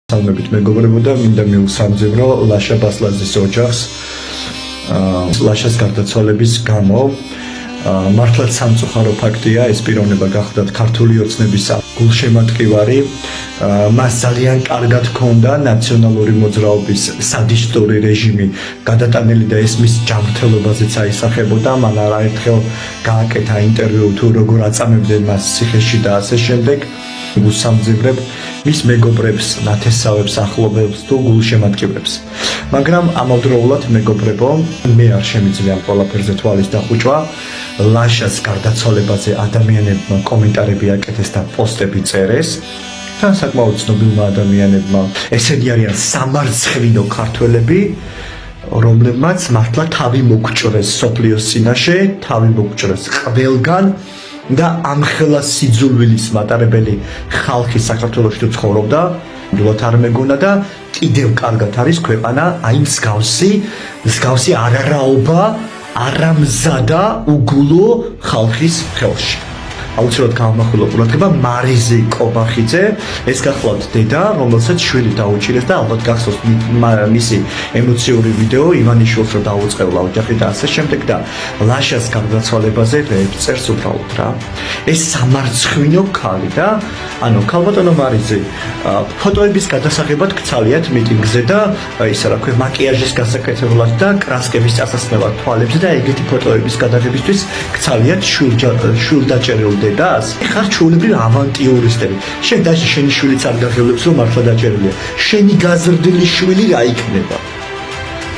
Salmebit მეგობრებოდა, მინდა მივუსამძიმრო ლაშა ბასლაძის ოჯახს ლაშას გარდაცვალების გამო. მართლაც სამწუხარო ფაქტია, ეს პიროვნება გახლდათ ქართული ოცნების გულშემატკივარი. მას ძალიან კარგად ჰქონდა ნაციონალური მოძრაობის სადისტური რეჟიმი გადატანილი და ეს მის ჯანმრთელობაზეც აისახებოდა. მან არაერთხელ გააკეთა ინტერვიუ თუ როგორ აწამებდნენ მას ციხეში და ასე შემდეგ. Უსამძიმრებ მის მეგობრებს, ნათესავებს, ახლობელს თუ გულშემატკივრებს. მაგრამ ამავდროულად მეგობრებო, მე არ შემიძლია ამ ყველაფერზე თვალის დახუჭვა. ლაშას გარდაცვალებაზე ადამიანებმა კომენტარები აკეთეს და პოსტები წერეს. თან საკმაოდ ცნობილმა ადამიანებმა ესენი არიან სამარცხვინო ქართველები, რომლებმაც მართლა თავი მოგჭრეს სოფლიოს წინაშე, თავი მოგჭრეს ყველგან. და ამხელა სიძულვილის მატარებელი ხალხი საქართველოში თუ ცხოვრობდა, ნამდვილად არ მეგონა და კიდევ კარგად არის ქვეყანა აი მსგავსი არარაობა, არამზადა უგულო ხალხის ხელში. აუცილებლად გამახვილო ყურადღება მარიზი კობახიძე, ეს გახლავთ დედა, რომელსაც შვილი დაუჭირეს და ალბათ გახსოვს მისი ემოციური ვიდეო ივანიშვილს რომ დაუწყევლა ოჯახი და ასე შემდეგ და ლაშას გარდაცვალებაზე წერს უბრალოდ რა. ეს სამარცხვინო ქალი და ანუ ქალბატონო მარიზი ფოტოების გადასაღებად გცალიათ მიტინგზე და ისა რა ქვია მაკიაჟის გასაკეთებლად და კრასკების წასასწრებლად თვალებზე და ეგეთი ფოტოების გადაღებისთვის გცალიათ შვილდაჭერილ დედას. ხარ ჩვეულებრივ ავანტიურისტები. შენ დაში შენი შვილიც არ გაღელებს რომ მართლა დაჭერილია. შენი გაზრდილი შვილი რა იქნება?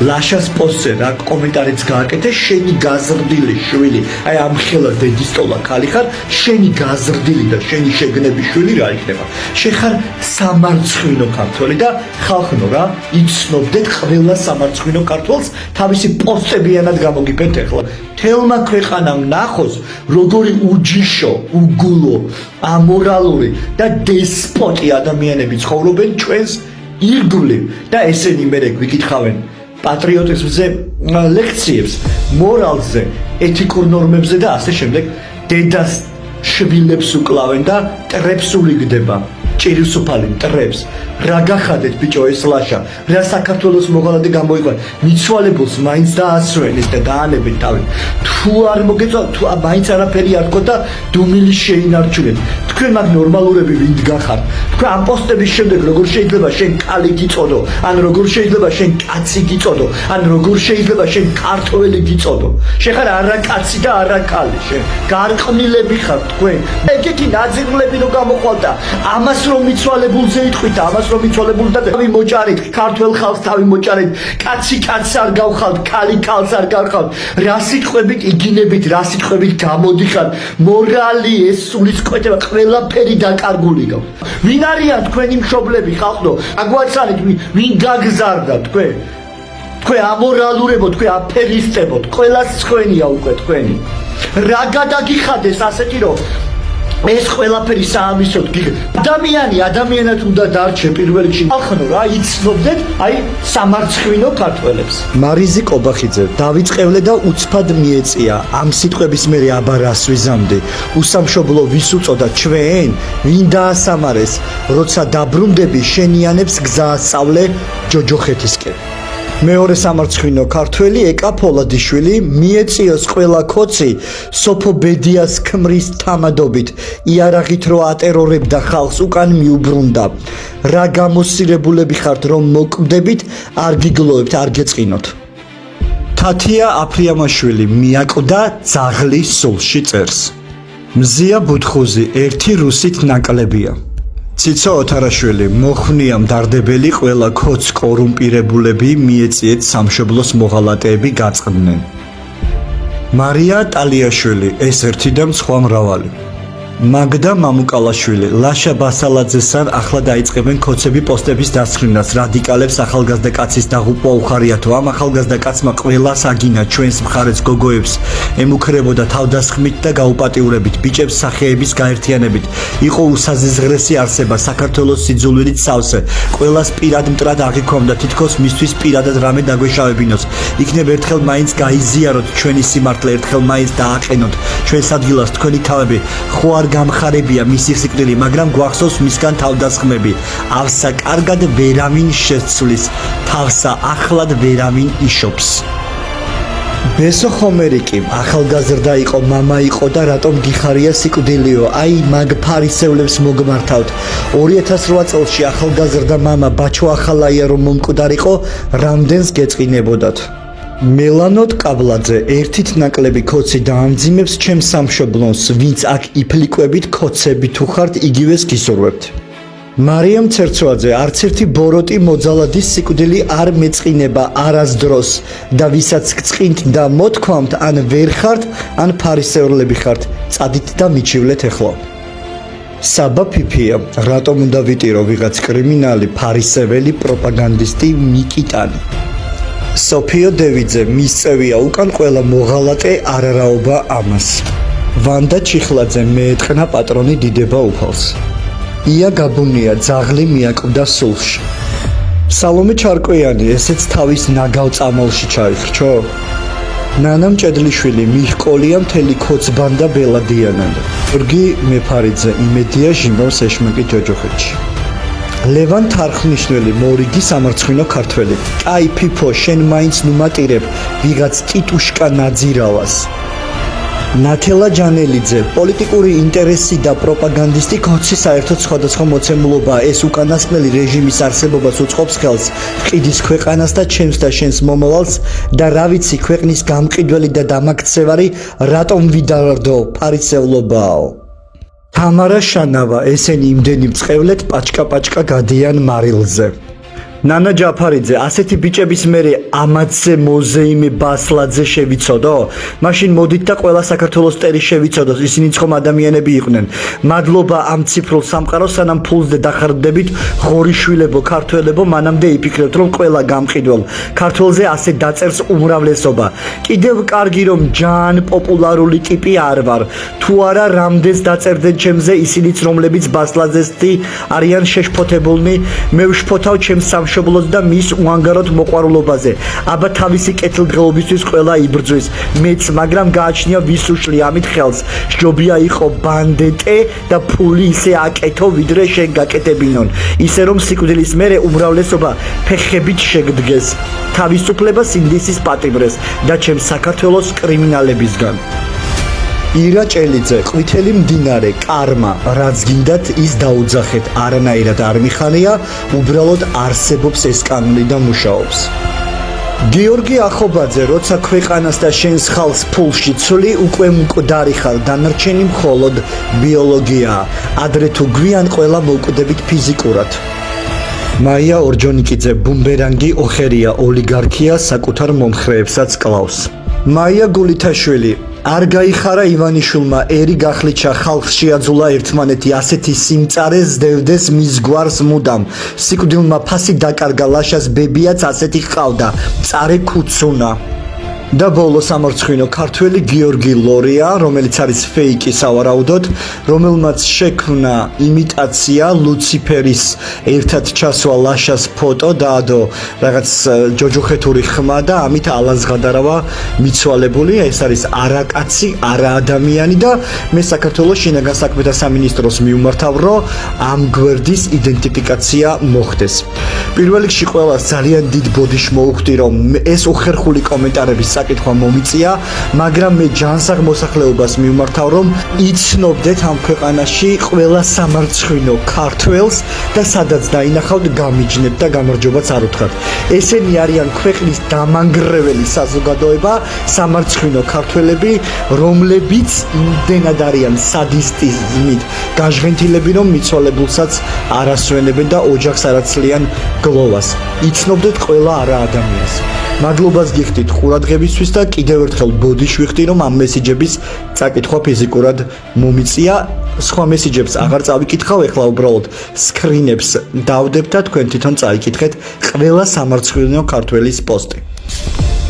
ლაშას პოსტზე რა კომენტარიც გააკეთე, შენი გაზრდილი შვილი. აი ამ ხელა დედისტოლა ქალი ხარ, შენი გაზრდილი და შენი შეგნები შვილი რა იქნება? შენ ხარ სამარცხვინო ქართველი და ხალხნო რა, იცნობდეთ ყველა სამარცხვინო ქართველს თავისი პოსტებიანად გამოგიფენთ ახლა. თელმა ქვეყანამ ნახოს, როგორი უჯიშო, უგულო, ამორალური და დესპოტი ადამიანები ცხოვრობენ ჩვენს ირგვლივ და ესენი მერე გვიკითხავენ patriotismზე ლექციებს, მორალზე, ეთიკურ ნორმებზე და ასე შემდეგ. დედას შვილებს უკლავენ და ტრებს ულიგდება. ჭირისუფალი ტრებს. რა გახადეთ ბიჭო ეს ლაშა? რა საქართველოს მოღალატე გამოიყვან? მიცვალებულს მაინც დაასვენეთ და დაანებეთ თავი. თუ არ მოგეწონათ, თუ მაინც არაფერი არ გქონდა, დუმილი შეინარჩუნეთ. თქვენ მაგ ნორმალურები ვინ გახართ? თქვენ ამ პოსტების შემდეგ როგორ შეიძლება შენ კალი გიწოდო? ან როგორ შეიძლება შენ კაცი გიწოდო? ან როგორ შეიძლება შენ ქართველი გიწოდო? შენ ხარ არა კაცი და არა კალი, შენ გარყვნილები ხარ თქვენ. ეგეთი ნაძირლები რო გამოყვალდა, ამას რომ მიცვალებულზე იტყვით, ამას რომ მიცვალებულდა თავი მოჭარით, ქართველ ხალხს თავი მოჭარით, კაცი კაცს არ გავხალთ, კალი კალს არ გავხალთ. რა სიტყვებით იგინებით, რა სიტყვებით გამოდიხარ, მორალი ეს სულისკვეთება ყველაფერი დაკარგული გაქვთ. ვინ არიან თქვენი მშობლები ხალხო? აგვაცანეთ ვინ გაგზარდა თქვენ? თქვენ ამორალურებო, თქვენ აფერისტებო, ყველას თქვენია უკვე თქვენი. რა გადაგიხადეს ასეთი რომ ეს ყველაფერი საამისოდ ადამიანად უნდა დარჩე პირველ რიგში. ხალხო რა იცნობდეთ აი სამარცხვინო ქართველებს. მარიზი კობახიძე დავიწყევლე და უცბად მიეწია ამ სიტყვების მერე აბარას ვიზამდი. უსამშობლო ვის უწოდა ჩვენ? ვინ დაასამარეს? როცა დაბრუნდები შენიანებს გზაასწავლე ჯოჯოხეთისკენ. მეორე სამარცხვინო ქართველი ეკა ფოლადიშვილი მიეწიოს ყველა ქოცი სოფო ბედიას ქმრის თამადობით იარაღით რო ატერორებდა ხალხს უკან მიუბრუნდა. რა გამოსირებულები ხართ რომ მოკვდებით, არ გიგლოებთ, არ გეწყინოთ. თათია აფრიამაშვილი მიაკვდა ძაღლის სულში წერს. მზია ბუთხუზი ერთი რუსით ნაკლებია. ციცო ოთარაშვილი მოხვნია მდარდებელი ყველა ქოც კორუმპირებულები მიეწიეთ სამშობლოს მოღალატეები გაწყდნენ. მარია ტალიაშვილი ეს ერთი და სხვა მრავალი. მაგდა მამუკალაშვილი ლაშა ბასალაძესთან ახლა დაიწყებენ ქოცები პოსტების დასხვნას. რადიკალებს ახალგაზრდა კაცის დაღუპვა უხარიათო. ამ ახალგაზრდა კაცმა ყველას აგინა ჩვენს მხარეს გოგოებს ემუქრებოდა თავდასხმით და გაუპატიურებით, ბიჭებს სახეების გაერთიანებით. იყო უსაზღრესი არსება საქართველოს სიძულვილით სავსე. ყველას პირად მტრად აღიქვამდა, თითქოს მისთვის პირადად რამე დაგვეშავებინოს. იქნებ ერთხელ მაინც გაიზიაროთ ჩვენი სიმართლე, ერთხელ მაინც დააყენოთ ჩვენს ადგილას თქვენი თავები. ხო არ გამხარებია მისი სიკვდილი, მაგრამ გვახსოვს მისგან თავდასხმები. ავსა კარგად ვერავინ შეცვლის, თავსა ახლად ვერავინ იშობს. ბესო ხომერიკი ახალგაზრდა იყო, მამა იყო და რატომ გიხარია სიკვდილიო? აი მაგ ფარისევლებს მოგმართავთ. 2008 წელში ახალგაზრდა მამა ბაჩო ახალაია რომ მომკვდარიყო, რამდენს გეწყინებოდათ? მელანოდ კაბლაძე ერთით ნაკლები ქოცი დაამძიმებს ჩემს სამშობლოს, ვინც აქ იფლიკვებით ქოცები თუ ხართ იგივეს გისურვებთ. მარიამ ცერცვაძე არც ერთი ბოროტი მოძალადის სიკვდილი არ მეწყინება არასდროს და ვისაც გწყინთ და მოთქვამთ ან ვერ ხართ ან ფარისევლები ხართ, წადით და მიჩივლეთ ეხლა. საბა ფიფია რატომ უნდა ვიტირო ვიღაც კრიმინალი, ფარისეველი, პროპაგანდისტი, მიკიტანი? სოფიო დევიძე მისწევია უკან ყველა მოღალატე არარაობა ამას. ვანდა ჩიხლაძე მეეთყნა პატრონი დიდება უფალს. ია გაბუნია ძაღლი მიაკვდა სულში. სალომე ჩარკვიანი ესეც თავის ნაგავ წამალში ჩაიხრჩო. ნანა მჭედლიშვილი მიჰყოლია მთელი ქოცბანდა ბელადიანად. გიორგი მეფარიძე იმედია ჟიმროს ეშმაკი ჯოჯოხეთში. ლევან თარხნიშვილი მორიგი სამარცხვინო ქართველი. კაი ფიფო შენ მაინც ნუმატირებ ვიღაც ტიტუშკა ნაძირავას. ნათელა ჯანელიძე პოლიტიკური ინტერესი და პროპაგანდისტი ქოცი საერთოდ სხვადასხვა მოცემულობა ეს უკანასკნელი რეჟიმის არსებობას უწყობს ხელს ყიდის ქვეყანას და ჩემს და შენს მომავალს და რა ვიცი ქვეყნის გამყიდველი და დამაქცევარი რატომ ვიდარდო ფარისევლობაო. თამარა შანავა ესენი იმდენი მწყევლეთ პაჭკა გადიან მარილზე. ნანა ჯაფარიძე ასეთი ბიჭების მერე ამათზე მოზეიმე ბასლაძე შევიცოდო? მაშინ მოდით და ყველა საქართველოს ტერი შევიცოდოს, ისინი ხომ ადამიანები იყვნენ. მადლობა ამ ციფრულ სამყაროს, სანამ ფულს და დახარდებით ღორიშვილებო ქართველებო, მანამდე იფიქრებთ რომ ყველა გამყიდველ ქართველზე ასე დაწერს უმრავლესობა. კიდევ კარგი რომ ჯან პოპულარული ტიპი არ ვარ. თუ არა რამდენს დაწერდნენ ჩემზე ისინიც რომლებიც ბასლაძესთი არიან შეშფოთებულნი, მე ვშფოთავ ჩემს შობლოს და მის უანგაროდ მოყვარულობაზე. აბა თავისი კეთილდღეობისთვის ყველა იბრძვის. მეც მაგრამ გააჩნია ვის უშლი ამით ხელს. ჯობია იყო ბანდეტე და ფული ისე აკეთო ვიდრე შენ გაკეთებინონ. ისე რომ სიკვდილის მერე უმრავლესობა ფეხებით შეგდგეს. თავისუფლება სინდისის პატიმრეს და ჩემს საქართველოს კრიმინალებისგან. ირა ჭელიძე ყვითელი მდინარე კარმა რაც გინდათ ის დაუძახეთ არანაირად არ მიხარია უბრალოდ არსებობს ეს კანონი და მუშაობს. გიორგი ახობაძე როცა ქვეყანას და შენს ხალხს ფულში ცვლი უკვე მკვდარი ხარ დანარჩენი მხოლოდ ბიოლოგიაა ადრე თუ გვიან ყველა მოვკვდებით ფიზიკურად. მაია ორჯონიკიძე ბუმბერანგი ოხერია ოლიგარქია საკუთარ მომხრეებსაც კლავს. მაია გულითაშვილი არ გაიხარა ივანიშვილმა ერი გახლიჩა ხალხს შეაძულა ერთმანეთი ასეთი სიმწარე ზდევდეს მის გვარს მუდამ სიკვდილმა ფასი დაკარგა ლაშას ბებიაც ასეთი ჰყავდა მწარე ქუცუნა და ბოლო სამარცხვინო ქართველი გიორგი ლორია რომელიც არის ფეიკი სავარაუდოდ რომელმაც შექმნა იმიტაცია ლუციფერის ერთად ჩასვა ლაშას ფოტო დაადო რაღაც ჯოჯოხეთური ხმა და ამით ალაზღადარავა მიცვალებული ეს არის არაკაცი არა ადამიანი და მე საქართველოს შინაგან საქმეთა სამინისტროს მივმართავ რომ ამ გვერდის იდენტიფიკაცია მოხდეს პირველ რიგში ყველას ძალიან დიდ ბოდიშ მოუხდი რომ ეს უხერხული კომენტარების საკითხვა მომიწია, მაგრამ მე ჯანსაღ მოსახლეობას მივმართავ რომ იცნობდეთ ამ ქვეყანაში ყველა სამარცხვინო ქართველს და სადაც დაინახავთ გამიჯნეთ და გამარჯვებაც არ უთხრათ. ესენი არიან ქვეყნის დამანგრეველი საზოგადოება, სამარცხვინო ქართველები, რომლებიც იმდენად არიან სადისტიზმით გაჟღენთილები რომ მიცვალებულსაც არ ასვენებენ და ოჯახს არ აცლიან გლოვას. იცნობდეთ ყველა არა ადამიანს. მადლობას გიხდით ყურადღებისთვის და კიდევ ერთხელ ბოდიშ ვიხდი რომ ამ მესიჯების წაკითხვა ფიზიკურად მომიწია სხვა მესიჯებს აღარ წავიკითხავ ეხლა უბრალოდ სკრინებს დავდებ და თქვენ თვითონ წაიკითხეთ ყველა სამარცხვინო ქართველის პოსტი